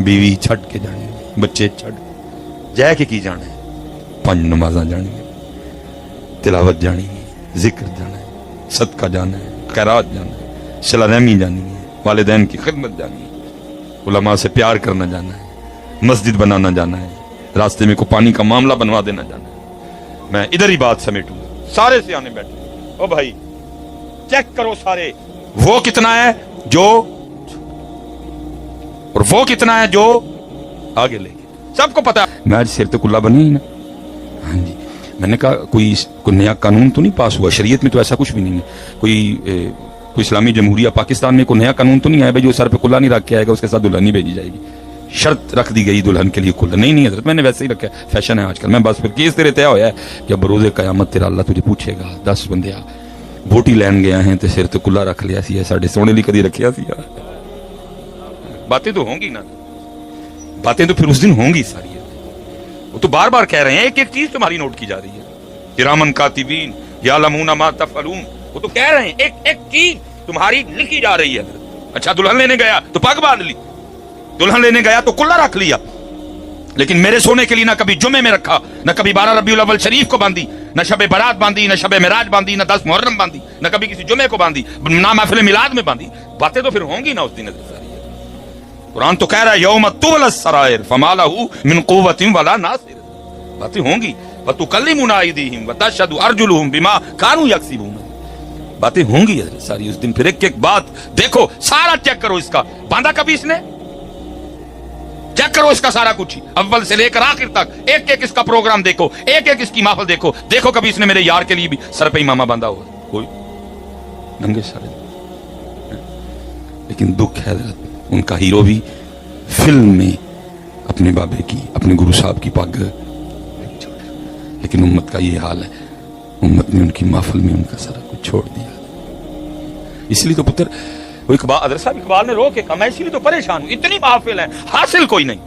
بیوی چھڈ کے جانے, بچے چھڈ جے کے کی جانا ہے, 5 نمازاں جانی ہے, تلاوت جانی ہے, ذکر جانا ہے, صدقہ جانا ہے, خیرات جانا ہے, صلہ رحمی جانی ہے, والدین کی خدمت جانی ہے, علماء سے پیار کرنا جانا ہے, مسجد بنانا جانا ہے, راستے میں کو پانی کا معاملہ بنوا دینا جانا ہے. میں ادھر ہی بات سمیٹوں, سارے سے آنے بیٹھے, او بھائی چیک کرو سارے, وہ کتنا ہے جو اور وہ کتنا ہے جو آگے لے گئے, سب کو پتا. میں آج سیر تک اللہ بنی ہی نا. ہاں جی, میں نے کہا کوئی نیا قانون تو نہیں پاس ہوا, شریعت میں تو ایسا کچھ بھی نہیں ہے. کوئی اسلامی جمہوریہ پاکستان میں کوئی نیا قانون تو نہیں آیا بھائی جو سر پہ کلا نہیں رکھ کے آئے گا اس کے ساتھ دلہن نہیں بھیجی جائے گی. شرط رکھ دی گئی دلہن کے لیے کلا نہیں حضرت, میں نے ویسے ہی رکھا ہے, فیشن ہے آج کل. میں بس پھر کیس تیرے طے ہوا ہے کہ بروز قیامت تیرا اللہ تجھے پوچھے گا, 10 بندے ووٹی لین گیا ہیں تے سر تے کلا رکھ لیا سی, ساڈے سونے لی کدی رکھیا سی. باتیں تو ہوں گی نا, باتیں تو پھر اس دن ہوں گی ساری. وہ تو بار بار کہہ رہے ہیں, ایک ایک چیز تمہاری نوٹ کی جا رہی ہے. کرامن کاتبین یعلمون ما تفعلون, وہ تو کہہ رہے ہیں ایک ایک چیز تمہاری لکھی جا رہی ہے. اچھا دلہن لینے گیا تو پگ باندھ لی, دلہن لینے گیا تو کلا رکھ لیا, لیکن میرے سونے کے لیے نہ کبھی جمعے میں رکھا, نہ کبھی 12 ربیع الاول شریف کو باندھی, نہ شب برات باندھی, نہ شب معراج باندھی, نہ 10 محرم باندھی, نہ کبھی کسی جمعے کو باندھی, نہ محفل میلاد میں باندھی. باتیں تو پھر ہوں گی نا اس دن. قرآن تو کہہ رہا ہے یوم تبلی السرائر فما لہ من قوۃ ولا ناصر. باتیں ہوں گی. وتکلمنا ایدیہم وتشہد ارجلہم بما کانوا یکسبون. باتیں ہوں گی ساری اس دن. پھر ایک ایک بات دیکھو, سارا چیک کرو. اس کا باندھا کبھی اس نے, چیک کرو اس کا سارا کچھ, اول سے لے کر آخر تک ایک ایک اس کا پروگرام دیکھو, ایک ایک اس کی محفل دیکھو. دیکھو کبھی اس نے میرے یار کے لیے بھی سر پہ امامہ باندھا ہوا کوئی ننگے سارے. لیکن دکھ ہے حضرت, ان کا ہیرو بھی فلم میں اپنے بابے کی, اپنے گرو صاحب کی پگ, لیکن امت کا یہ حال ہے, امت نے ان کی محفل میں ان کا سارا کچھ چھوڑ دیا. اس لیے تو پتر وہ اقبال, حضرت صاحب اقبال نے رو کے کہا, میں اسی لیے تو پریشان ہوں, اتنی محفل ہیں حاصل کوئی نہیں.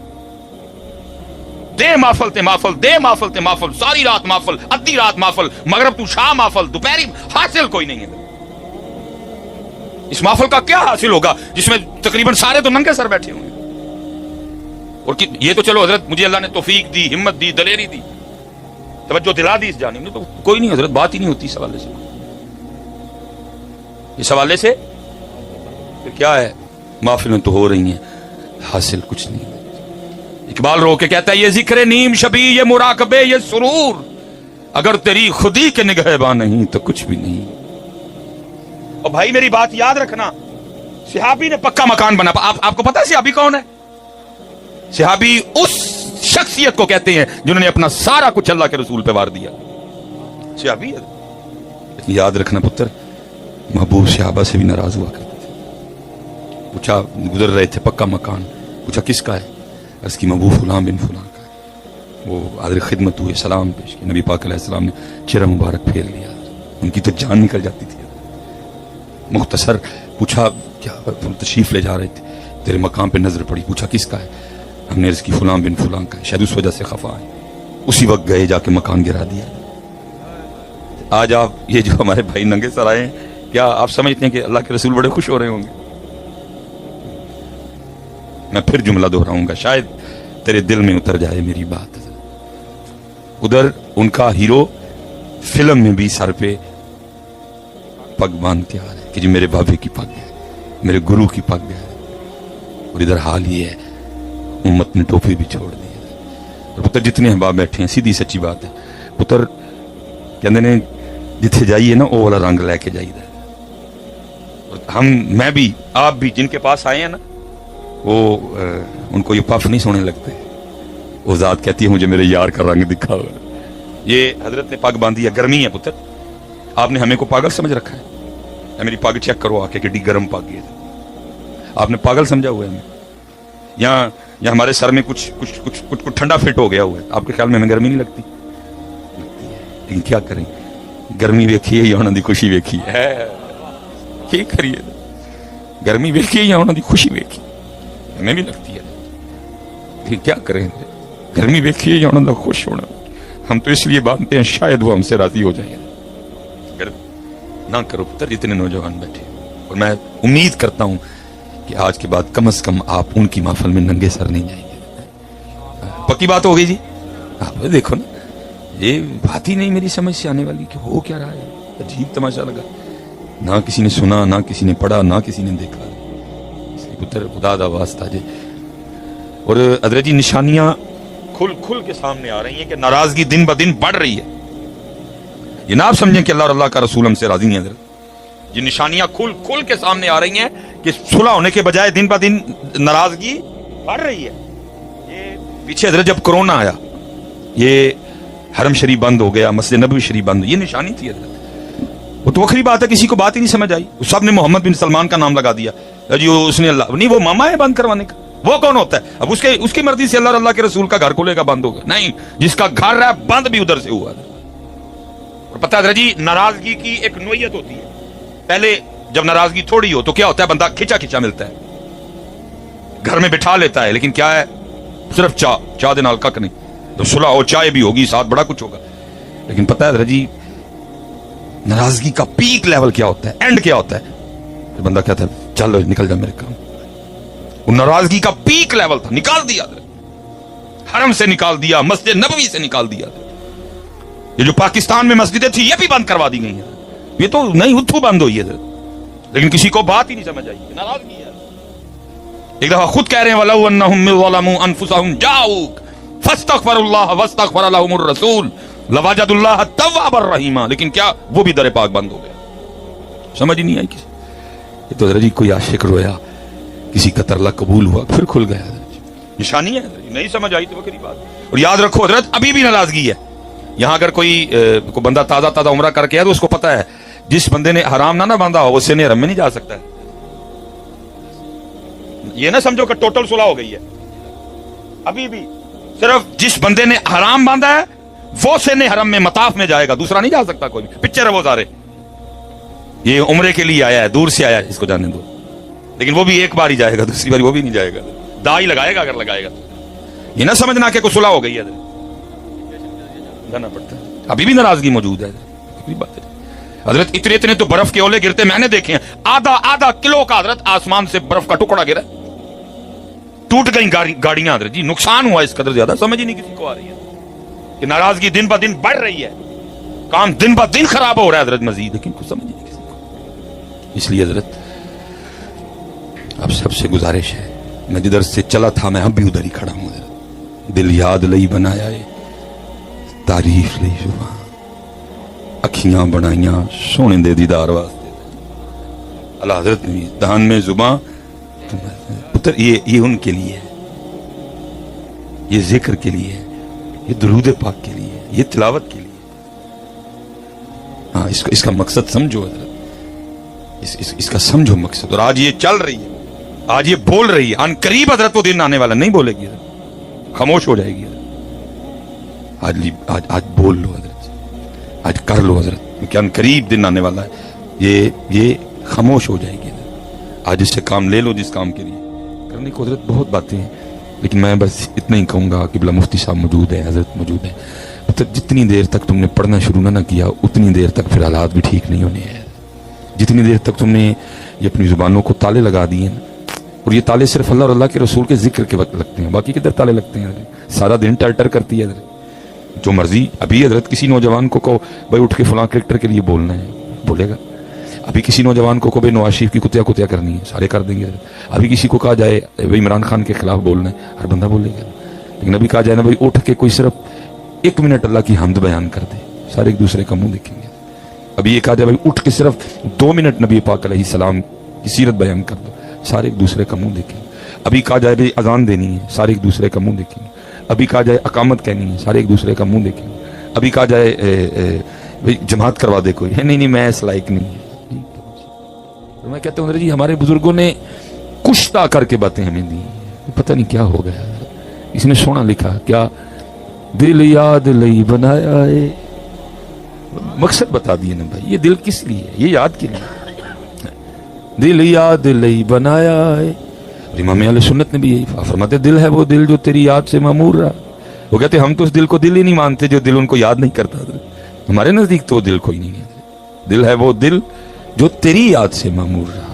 دے محفل تے محفل, دے محفل تے محفل, ساری رات محفل, ادھی رات محفل, مغرب تو شام محفل, دوپہری, حاصل کوئی نہیں ہے. اس محفل کا کیا حاصل ہوگا جس میں تقریباً سارے تو ننگے سر بیٹھے ہوئے ہیں. اور یہ تو چلو حضرت مجھے اللہ نے توفیق دی, ہمت دی, دلیری دی, توجہ دلا دی اس جانب میں, تو کوئی نہیں حضرت, بات ہی نہیں ہوتی اس حوالے سے. اس حوالے سے پھر کیا ہے, محفلیں تو ہو رہی ہیں, حاصل کچھ نہیں. اقبال رو کے کہتا ہے یہ ذکر نیم شبی, یہ مراقبے, یہ سرور, اگر تیری خودی کے نگہباں نہیں تو کچھ بھی نہیں. اور بھائی میری بات یاد رکھنا, صحابی نے پکا مکان بنا. آپ کو پتا ہے صحابی کون ہے؟ صحابی اس شخصیت کو کہتے ہیں جنہوں نے اپنا سارا کچھ اللہ کے رسول پہ وار دیا. صحابی یاد رکھنا پتر, محبوب صحابہ سے بھی ناراض ہوا کرتے تھے. پوچھا, گزر رہے تھے, پکا مکان, پوچھا کس کا ہے؟ عرض کی محبوب فلان بن فلان کا ہے. وہ حاضر خدمت ہوئے, سلام پیش کیا, نبی پاک علیہ السلام نے چہرہ مبارک پھیر لیا. ان کی تو جان نکل جاتی تھی. مختصر پوچھا کیا تشریف لے جا رہے تھے, تیرے مقام پہ نظر پڑی, پوچھا کس کا ہے؟ ہم نے عرض کی فلان بن فلان کا ہے, شاید اس وجہ سے خفا ہے. اسی وقت گئے, جا کے مکان گرا دیا. آج آپ یہ جو ہمارے بھائی ننگے سر آئے ہیں, کیا آپ سمجھتے ہیں کہ اللہ کے رسول بڑے خوش ہو رہے ہوں گے؟ میں پھر جملہ دہراؤں گا, شاید تیرے دل میں اتر جائے میری بات. ادھر ان کا ہیرو فلم میں بھی سر پہ پگ باندھ کے آ رہا ہے کہ جی میرے بابے کی پگ ہے, میرے گرو کی پگ ہے. اور ادھر حال یہ ہے, امت نے ٹوپی بھی چھوڑ دی ہے. اور پتر جتنے احباب بیٹھے ہیں, سیدھی سچی بات ہے پتر, کہندے نے جتھے جائیے نا وہ والا رنگ لے کے جائیے. ہم, میں بھی, آپ بھی, جن کے پاس آئے ہیں نا, وہ ان کو یہ پف نہیں سونے لگتے. وہ ذات کہتی ہے مجھے میرے یار کا رنگ دکھا. یہ حضرت نے پگ باندھی ہے, گرمی ہے پتر, آپ نے ہمیں کو پاگل سمجھ رکھا ہے. میری پگ چیک کرو آ کے, کتنی گرم پگ ہے. آپ نے پاگل سمجھا ہوا ہے ہمیں. یہاں ہمارے سر میں کچھ ٹھنڈا فٹ ہو گیا ہوا ہے. آپ کے خیال میں ہمیں گرمی نہیں لگتی؟ لیکن کیا کریں, گرمی ویکھیے یا انہوں دی خوشی ویکھی ہے. کیا کریے, گرمی ویکھیے یا انہوں دی خوشی ویکھی, ہمیں بھی لگتی ہے. لیکن کیا کریں, گرمی ویکھیے یا انہوں دا خوش ہونا. ہم تو اس لیے باندھتے ہیں شاید وہ ہم سے راضی ہو جائیں. نہ کرو پتر جتنے نوجوان بیٹھے. اور میں امید کرتا ہوں کہ کہ آج کے بعد کم از کم آپ ان کی محفل میں ننگے سر نہیں جائیں گے. پکی بات ہو گئی جی. آپ دیکھو نا, یہ بات ہی نہیں میری سمجھ سے آنے والی کہ ہو کیا رہا ہے. عجیب تماشا لگا, نہ کسی نے سنا, نہ کسی نے پڑھا, نہ کسی نے دیکھا. اس لیے پتر خدا دا واسطہ جی. اور حضرت جی نشانیاں کھل کھل کے سامنے آ رہی ہیں کہ ناراضگی دن بہ دن بڑھ رہی ہے. یہ نہ آپ سمجھیں کہ اللہ اور اللہ کا رسول ہم سے راضی نہیں ہے. حضرت یہ نشانیاں کھل کھل کے سامنے آ رہی ہیں کہ صلح ہونے کے بجائے دن بہ دن ناراضگی بڑھ رہی ہے. یہ پیچھے حضرت جب کرونا آیا, یہ حرم شریف بند ہو گیا, مسجد نبوی شریف بند, یہ نشانی تھی حضرت. وہ تو وکری بات ہے, کسی کو بات ہی نہیں سمجھ آئی. سب نے محمد بن سلمان کا نام لگا دیا جی, اس نے اللہ نہیں, وہ ماما ہے بند کروانے کا. وہ کون ہوتا ہے؟ اب اس کی مرضی سے اللہ اور اللہ کے رسول کا گھر کھلے گا بند ہوگا نہیں, جس کا گھر رہا بند بھی ادھر سے ہوا. اور پتہ ہے جی ناراضگی کی ایک نوعیت ہوتی ہے. پہلے جب ناراضگی تھوڑی ہو تو کیا ہوتا ہے, بندہ کھچا کھچا ملتا ہے, گھر میں بٹھا لیتا ہے, لیکن کیا ہے صرف چاہ دے نال کک نہیں. تو صلح ہو, چائے بھی ہوگی ساتھ, بڑا کچھ ہوگا. لیکن پتہ ہے جی ناراضگی کا پیک لیول کیا ہوتا ہے, اینڈ کیا ہوتا ہے, کہ بندہ کہتا ہے چل نکل جا میرے کام. وہ ناراضگی کا پیک لیول تھا, نکال دیا حرم سے, نکال دیا مسجد نبوی سے, نکال دیا. یہ جو پاکستان میں مسجدیں تھی یہ بھی بند کروا دی گئی ہیں. یہ تو نہیں اتھو بند ہوئی ہے, لیکن کسی کو بات ہی نہیں سمجھ آئی, ناراضگی ہے. ایک دفعہ خود کہہ رہے ہیں وَلَوْ أَنَّهُمْ ظَلَمُوا أَنفُسَهُمْ جَاءُوكَ فَاسْتَغْفَرُوا اللَّهَ وَاسْتَغْفَرَ لَهُمُ الرَّسُولُ لَوَجَدُوا اللَّهَ تَوَّابًا رَحِيمًا. لیکن کیا وہ بھی در پاک بند ہو گیا, سمجھ ہی نہیں آئی کسی. یہ تو حضرت جی کوئی عاشق رویا, کسی کا ترلا قبول ہوا, پھر کھل گیا. نشانی ہے, نہیں سمجھ آئی تو وکری بات. اور یاد رکھو حضرت ابھی بھی ناراضگی ہے. یہاں اگر کوئی بندہ تازہ عمرہ کر کے ہے تو اس کو پتا ہے جس بندے نے حرام نہ باندھا ہو وہ سن حرم میں نہیں جا سکتا ہے. یہ نہ سمجھو کہ ٹوٹل صلح ہو گئی ہے. ابھی بھی صرف جس بندے نے حرام باندھا ہے وہ سن حرم میں مطاف میں جائے گا, دوسرا نہیں جا سکتا کوئی. پکچر ہے وہ سارے, یہ عمرے کے لیے آیا ہے, دور سے آیا ہے, اس کو جانے دو. لیکن وہ بھی ایک بار ہی جائے گا, دوسری بار وہ بھی نہیں جائے گا. دائی لگائے گا اگر لگائے گا. یہ نہ سمجھنا کہ کوئی صلح ہو گئی ہے, جانا پڑتا ہے. ابھی بھی ناراضگی موجود ہے. حضرت اتنے تو برف کے اولے گرتے میں نے دیکھے ہیں, آدھا کلو کا حضرت آسمان سے برف کا ٹکڑا گرا, ٹوٹ گئی گاڑیاں. حضرت جی نقصان ہوا اس قدر زیادہ, سمجھ ہی نہیں کسی کو آ رہی ہے کہ ناراضگی دن بہ دن بڑھ رہی ہے, کام دن بہ دن خراب ہو رہا ہے حضرت مزید, لیکن کچھ سمجھ نہیں کسی کو. اس لیے حضرت آپ سب سے گزارش ہے, میں جدھر سے چلا تھا میں اب بھی ادھر ہی کھڑا ہوں. دل یاد لئی بنایا ہے, تعریف لئی زبان, اکھیاں بنائیاں سونے دے دیدار واسطے. اللہ حضرت نے دہان میں زبان پتر, یہ ان کے لیے ہے, یہ ذکر کے لیے ہے, یہ درود پاک کے لیے, یہ تلاوت کے لیے. ہاں اس کا مقصد سمجھو حضرت, اس کا سمجھو مقصد. اور آج یہ چل رہی ہے, آج یہ بول رہی ہے, ان قریب حضرت وہ دن آنے والا, نہیں بولے گی حضرت, خاموش ہو جائے گی حضرت. آج بول لو حضرت, آج کر لو حضرت, کیونکہ ان قریب دن آنے والا ہے, یہ خاموش ہو جائے گی حضرت. آج اس سے کام لے لو, جس کام کے لیے کرنے کو حضرت بہت باتیں ہیں, لیکن میں بس اتنا ہی کہوں گا کہ بلا مفتی صاحب موجود ہے, حضرت موجود ہے. مطلب جتنی دیر تک تم نے پڑھنا شروع نہ کیا اتنی دیر تک پھر حالات بھی ٹھیک نہیں ہونے ہیں. جتنی دیر تک تم نے یہ اپنی زبانوں کو تالے لگا دیے ہیں, اور یہ تالے صرف اللہ اور اللہ کے رسول کے ذکر کے وقت لگتے ہیں, باقی کدھر تالے لگتے ہیں. سارا دن ٹر کرتی ہے حضرت, جو مرضی. ابھی حضرت کسی نوجوان کو کہو بھائی اٹھ کے فلاں کرکٹر کے لیے بولنا ہے, بولے گا. ابھی کسی نوجوان کو بھائی نواز شریف کی کتیا کرنی ہے, سارے کر دیں گے. ابھی کسی کو کہا جائے بھائی عمران خان کے خلاف بولنا ہے, ہر بندہ بولے گا. لیکن ابھی کہا جائے نا بھائی اٹھ کے کوئی صرف 1 منٹ اللہ کی حمد بیان کر دے, سارے ایک دوسرے کا منہ دیکھیں گے. ابھی یہ کہا جائے بھائی اٹھ کے صرف 2 منٹ نبی پاک علیہ السلام کی سیرت بیان کر دو, سارے ایک دوسرے کا منہ دیکھیں گے. ابھی کہا جائے بھائی اذان دینی ہے, سارے ایک دوسرے کا منہ دیکھیں گے. ابھی کہا جائے اقامت کہنی ہے, سارے ایک دوسرے کا منہ دیکھیں گے. ابھی کہا جائے بھائی جماعت کروا دے کوئی, نہیں میں اس لائق نہیں ہے. میں کہتا ہوں جی ہمارے بزرگوں نے کشتا کر کے باتیں ہمیں دی, پتہ نہیں کیا ہو گیا. اس نے سونا لکھا کیا, دل یاد لئی بنایا ہے, مقصد بتا دیے نا بھائی, یہ دل کس لیے ہے, یہ یاد کے لیے. دل یاد لئی بنایا ہے. امام اہل سنت نے بھی یہی فرماتے, دل ہے وہ دل جو تیری یاد سے معمور رہا. وہ کہتے ہم تو اس دل کو دل ہی نہیں مانتے جو دل ان کو یاد نہیں کرتا. ہمارے نزدیک تو دل کوئی نہیں ہے. دل ہے وہ دل جو تیری یاد سے معمور رہا.